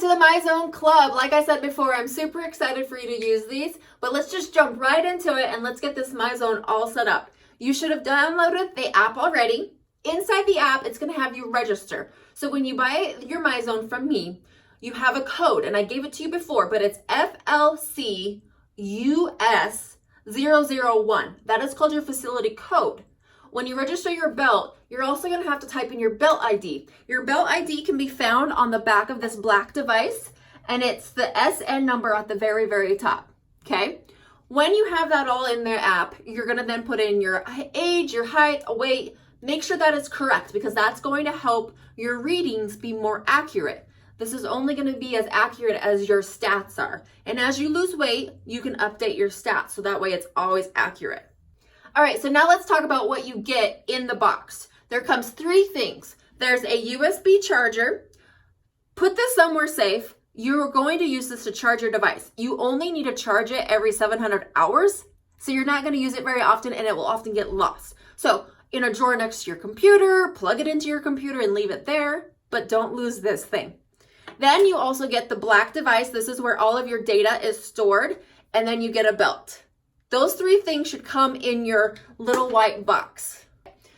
to the Myzone Club. Like I said before, I'm super excited for you to use these, but let's just jump right into it and let's get this Myzone all set up. You should have downloaded the app already. Inside the app, it's going to have you register. So when you buy your Myzone from me, you have a code, and I gave it to you before, but it's FLCUS001. That is called your facility code. When you register your belt, you're also going to have to type in your belt ID. Your belt ID can be found on the back of this black device, and it's the SN number at the very, very top, okay? When you have that all in their app, you're going to then put in your age, your height, weight. Make sure that is correct because that's going to help your readings be more accurate. This is only going to be as accurate as your stats are. And as you lose weight, you can update your stats so that way it's always accurate. All right, so now let's talk about what you get in the box. There comes 3 things. There's a USB charger. Put this somewhere safe. You're going to use this to charge your device. You only need to charge it every 700 hours, so you're not going to use it very often and it will often get lost. So in a drawer next to your computer, plug it into your computer and leave it there, but don't lose this thing. Then you also get the black device. This is where all of your data is stored, and then you get a belt. Those 3 things should come in your little white box.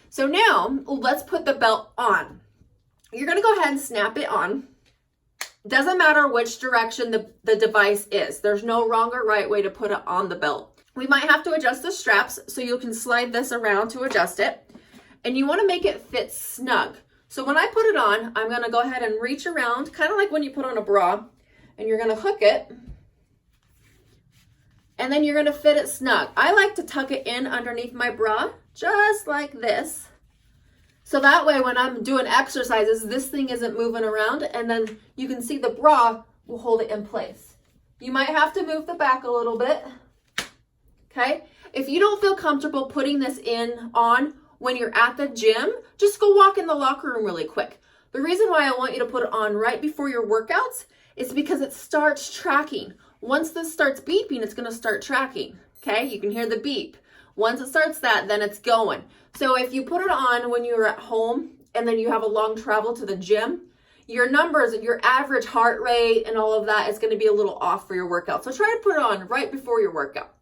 So now let's put the belt on. You're going to go ahead and snap it on. Doesn't matter which direction the device is. There's no wrong or right way to put it on the belt. We might have to adjust the straps, so you can slide this around to adjust it. And you want to make it fit snug. So when I put it on, I'm going to go ahead and reach around, kind of like when you put on a bra, and you're going to hook it. And then you're going to fit it snug. I like to tuck it in underneath my bra, just like this. So that way when I'm doing exercises, this thing isn't moving around, and then you can see the bra will hold it in place. You might have to move the back a little bit, okay? If you don't feel comfortable putting this on when you're at the gym, just go walk in the locker room really quick. The reason why I want you to put it on right before your workouts is because it starts tracking. Once this starts beeping, it's going to start tracking, okay? You can hear the beep. Once it starts that, then it's going. So if you put it on when you're at home and then you have a long travel to the gym, your numbers, your average heart rate and all of that is going to be a little off for your workout. So try to put it on right before your workout.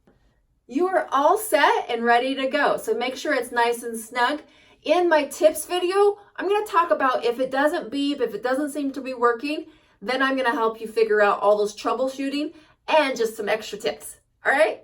You are all set and ready to go. So make sure it's nice and snug. In my tips video, I'm going to talk about if it doesn't beep, if it doesn't seem to be working, then I'm going to help you figure out all those troubleshooting and just some extra tips. All right?